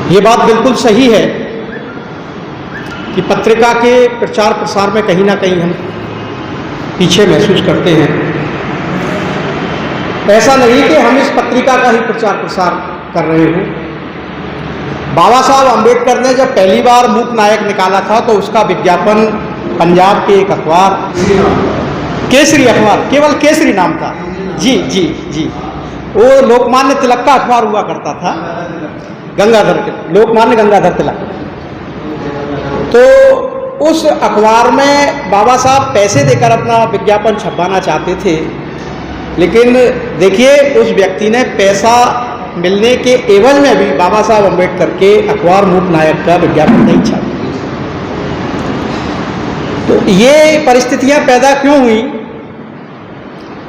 ये बात बिल्कुल सही है कि पत्रिका के प्रचार प्रसार में कहीं ना कहीं हम पीछे महसूस करते हैं। ऐसा नहीं कि हम इस पत्रिका का ही प्रचार प्रसार कर रहे हों। बाबा साहब अम्बेडकर ने जब पहली बार मूक नायक निकाला था तो उसका विज्ञापन पंजाब के एक अखबार केसरी अखबार, केवल केसरी नाम था, जी जी जी, वो लोकमान्य तिलक का अखबार हुआ करता था, लोकमान्य गंगाधर तिलक। तो उस अखबार में बाबा साहब पैसे देकर अपना विज्ञापन छपवाना चाहते थे, लेकिन देखिए उस व्यक्ति ने पैसा मिलने के एवज में भी बाबा साहब अम्बेडकर के अखबार मूक नायक का विज्ञापन नहीं छापा। तो ये परिस्थितियां पैदा क्यों हुई?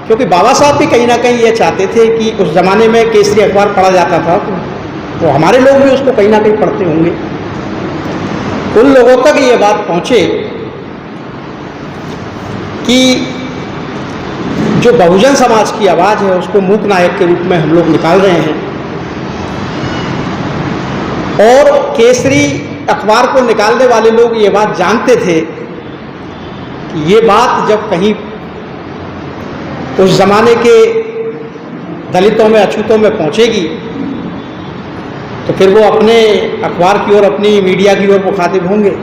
क्योंकि बाबा साहब भी कहीं ना कहीं ये चाहते थे कि उस जमाने में केसरी अखबार पढ़ा जाता था, तो हमारे लोग भी उसको कहीं ना कहीं पढ़ते होंगे। उन लोगों तक ये बात पहुंचे कि जो बहुजन समाज की आवाज़ है उसको मूक नायक के रूप में हम लोग निकाल रहे हैं। और केसरी अखबार को निकालने वाले लोग ये बात जानते थे कि ये बात जब कहीं उस जमाने के दलितों में, अछूतों में पहुंचेगी तो फिर वो अपने अखबार की ओर, अपनी मीडिया की ओर मुखातिब होंगे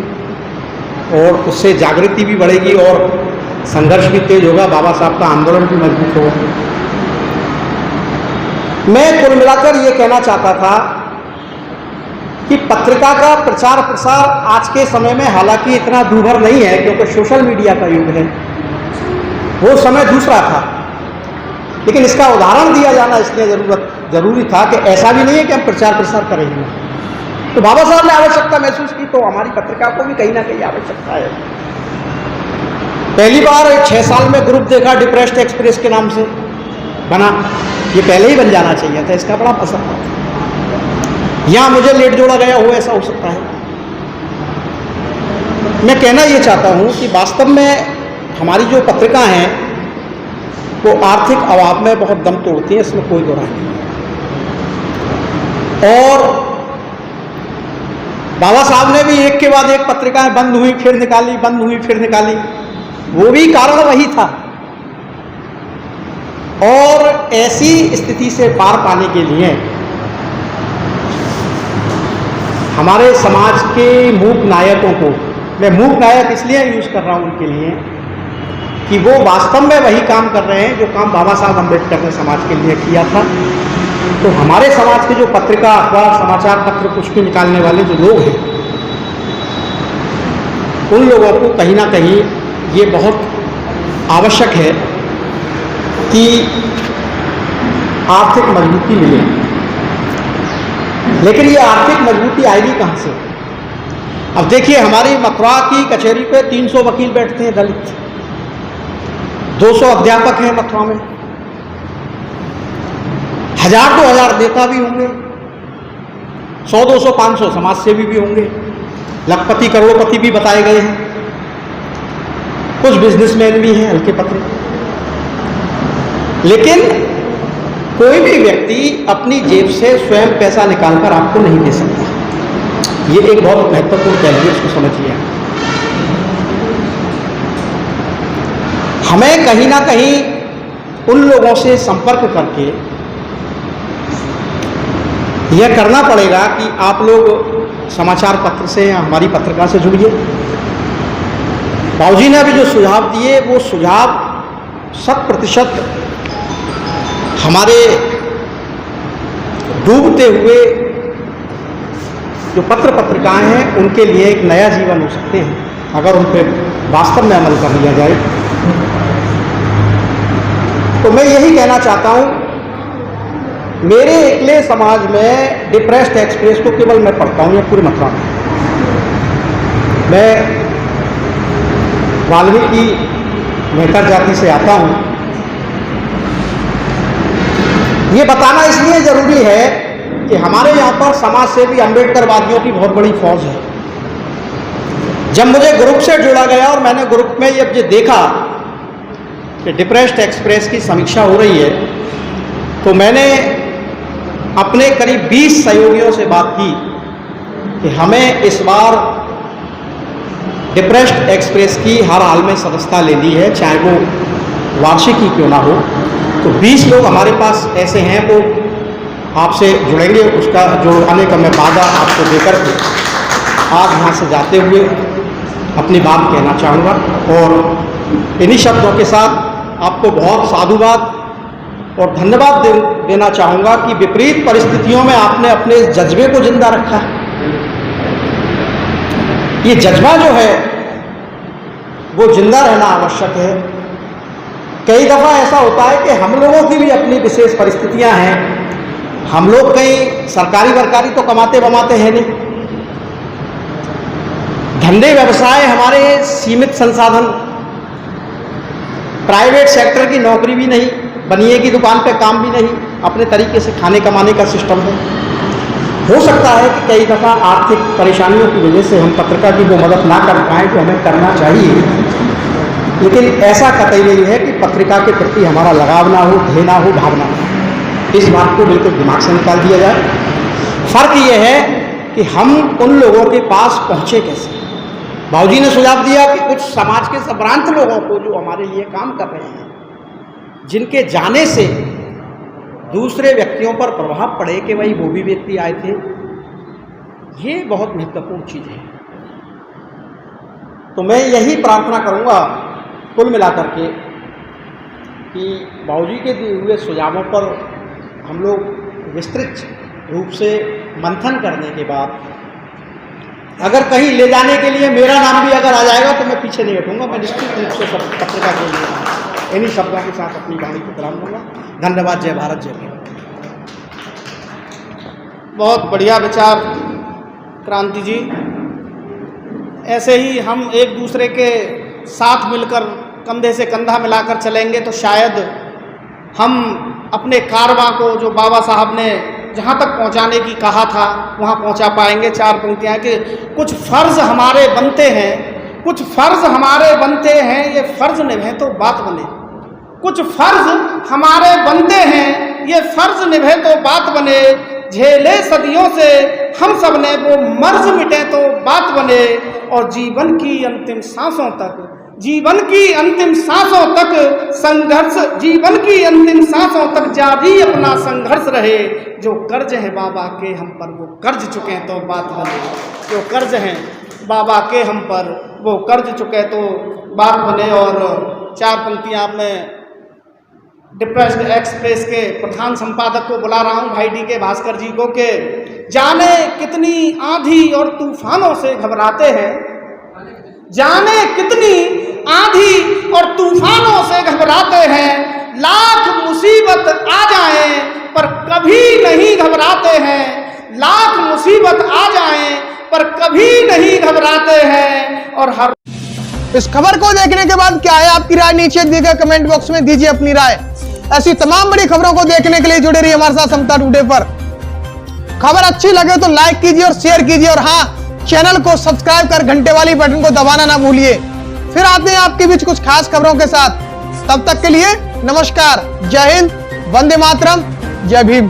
और उससे जागृति भी बढ़ेगी और संघर्ष भी तेज होगा, बाबा साहब का आंदोलन भी मजबूत होगा। मैं कुल मिलाकर ये कहना चाहता था कि पत्रिका का प्रचार प्रसार आज के समय में हालांकि इतना दूभर नहीं है, क्योंकि सोशल मीडिया का युग है, वो समय दूसरा था, लेकिन इसका उदाहरण दिया जाना इसलिए जरूरी था कि ऐसा भी नहीं है कि हम प्रचार प्रसार करेंगे। तो बाबा साहब ने आवश्यकता महसूस की तो हमारी पत्रिका को भी कहीं ना कहीं आवश्यकता है। पहली बार 6 साल में ग्रुप देखा, डिप्रेस्ड एक्सप्रेस के नाम से बना, ये पहले ही बन जाना चाहिए था, इसका बड़ा असर था। यहाँ मुझे लेट जोड़ा गया हो ऐसा हो सकता है। मैं कहना ये चाहता हूँ कि वास्तव में हमारी जो पत्रिका हैं वो आर्थिक अभाव में बहुत दम तोड़ती हैं, इसमें कोई दो राय नहीं। और बाबा साहब ने भी एक के बाद एक पत्रिकाएं बंद हुई फिर निकाली, बंद हुई फिर निकाली, वो भी कारण वही था। और ऐसी स्थिति से पार पाने के लिए हमारे समाज के मूक नायकों को, मैं मूक नायक इसलिए यूज कर रहा हूं उनके लिए कि वो वास्तव में वही काम कर रहे हैं जो काम बाबा साहब अम्बेडकर ने समाज के लिए किया था। तो हमारे समाज के जो पत्रिका, अखबार, समाचार पत्र कुछ भी निकालने वाले जो लोग हैं, उन लोगों को कहीं ना कहीं ये बहुत आवश्यक है कि आर्थिक मजबूती मिले। लेकिन ये आर्थिक मजबूती आएगी कहाँ से? अब देखिए हमारी मथुरा की कचहरी पे 300 वकील बैठते हैं दलित, 200 अध्यापक हैं मथुरा में, 1000-2000 नेता भी होंगे, 100, 200, 500 समाज सेवी भी होंगे, लखपति करोड़पति भी बताए गए हैं, कुछ बिजनेसमैन भी हैं हल्के पत्रे। लेकिन कोई भी व्यक्ति अपनी जेब से स्वयं पैसा निकालकर आपको नहीं दे सकता। ये एक बहुत महत्वपूर्ण पहलू है, इसको समझिए। हमें कहीं ना कहीं उन लोगों से संपर्क करके यह करना पड़ेगा कि आप लोग समाचार पत्र से या हमारी पत्रिका से जुड़िए। बाबूजी ने अभी जो सुझाव दिए वो सुझाव 100% हमारे डूबते हुए जो पत्र पत्रिकाएं हैं उनके लिए एक नया जीवन हो सकते हैं अगर उन पर वास्तव में अमल कर लिया जाए। तो मैं यही कहना चाहता हूं, मेरे एकले समाज में डिप्रेस्ड एक्सप्रेस को केवल मैं पढ़ता हूं या पूरी मथुरा में। मैं वाल्मीकि मेहतर जाति से आता हूं। ये बताना इसलिए जरूरी है कि हमारे यहाँ पर समाज सेवी अम्बेडकरवादियों की बहुत बड़ी फौज है। जब मुझे ग्रुप से जोड़ा गया और मैंने ग्रुप में ये देखा कि डिप्रेस्ड एक्सप्रेस की समीक्षा हो रही है, तो मैंने अपने करीब 20 सहयोगियों से बात की कि हमें इस बार डिप्रेस्ड एक्सप्रेस की हर हाल में सदस्यता लेनी है, चाहे वो वार्षिक ही क्यों ना हो। तो 20 लोग हमारे पास ऐसे हैं वो आपसे जुड़ेंगे, उसका जुड़वाने का मैं वादा आपको देकर के आज यहाँ से जाते हुए अपनी बात कहना चाहूँगा। और इन्हीं शब्दों के साथ आपको बहुत साधुवाद और धन्यवाद देना चाहूँगा कि विपरीत परिस्थितियों में आपने अपने इस जज्बे को जिंदा रखा। ये जज्बा जो है वो जिंदा रहना आवश्यक है। कई दफ़ा ऐसा होता है कि हम लोगों की भी अपनी विशेष परिस्थितियां हैं। हम लोग कहीं सरकारी वरकारी तो कमाते बमाते हैं नहीं, धंधे व्यवसाय हमारे सीमित संसाधन, प्राइवेट सेक्टर की नौकरी भी नहीं, बनिए की दुकान पे काम भी नहीं, अपने तरीके से खाने कमाने का सिस्टम है। हो सकता है कि कई दफ़ा आर्थिक परेशानियों की वजह से हम पत्रकार की वो मदद ना कर पाएँ जो हमें करना चाहिए, लेकिन ऐसा कतई नहीं है कि पत्रिका के प्रति हमारा लगाव ना हो, ध्येय ना हो, भावना ना हो। इस बात को बिल्कुल दिमाग से निकाल दिया जाए। फ़र्क ये है कि हम उन लोगों के पास पहुँचे कैसे। बाबूजी ने सुझाव दिया कि कुछ समाज के संभ्रांत लोगों को जो हमारे लिए काम कर रहे हैं, जिनके जाने से दूसरे व्यक्तियों पर प्रभाव पड़े कि भाई वो भी व्यक्ति आए थे, ये बहुत महत्वपूर्ण चीज़ है। तो मैं यही प्रार्थना करूँगा कुल मिलाकर के कि बाबूजी के दिए हुए सुझावों पर हम लोग विस्तृत रूप से मंथन करने के बाद अगर कहीं ले जाने के लिए मेरा नाम भी अगर आ जाएगा तो मैं पीछे नहीं हटूँगा। मैं निश्चित रूप से सब पत्रिका के लिए इन्हीं शब्दों के साथ अपनी वाणी को विराम दूँगा। धन्यवाद। जय भारत, जय भीम। बहुत बढ़िया विचार क्रांति जी। ऐसे ही हम एक दूसरे के साथ मिलकर कंधे से कंधा मिलाकर चलेंगे तो शायद हम अपने कारवां को जो बाबा साहब ने जहाँ तक पहुँचाने की कहा था वहाँ पहुँचा पाएंगे। 4 पंक्तियाँ कि कुछ फ़र्ज़ हमारे बनते हैं, कुछ फ़र्ज़ हमारे बनते हैं, ये फ़र्ज़ निभे तो बात बने। कुछ फ़र्ज़ हमारे बनते हैं, ये फ़र्ज़ निभे तो बात बने। झेले सदियों से हम सब ने वो मर्ज़ मिटे तो बात बने। और जीवन की अंतिम सांसों तक, जीवन की अंतिम सांसों तक संघर्ष, जीवन की अंतिम सांसों तक जारी अपना संघर्ष रहे। जो कर्ज है बाबा के हम पर वो कर्ज चुके तो बात बने। जो कर्ज हैं बाबा के हम पर वो कर्ज चुके तो बात बने। और 4 पंक्तियाँ में डिप्रेस्ड एक्सप्रेस के प्रधान संपादक को बुला रहा हूँ, भाई डी.के. भास्कर जी को, के जाने कितनी आंधी और तूफानों से घबराते हैं, जाने कितनी आंधी और तूफानों से घबराते हैं। लाख मुसीबत आ जाए पर कभी नहीं घबराते हैं, लाख मुसीबत आ जाए पर कभी नहीं घबराते हैं। और हर इस खबर को देखने के बाद क्या है आपकी राय, नीचे दिए गए कमेंट बॉक्स में दीजिए अपनी राय। ऐसी तमाम बड़ी खबरों को देखने के लिए जुड़े रहिए हमारे साथ समता टुडे पर। खबर अच्छी लगे तो लाइक कीजिए और शेयर कीजिए, और हाँ, चैनल को सब्सक्राइब कर घंटे वाली बटन को दबाना ना भूलिए। फिर आते हैं आपके बीच कुछ खास खबरों के साथ। तब तक के लिए नमस्कार, जय हिंद, वंदे मातरम, जय भीम।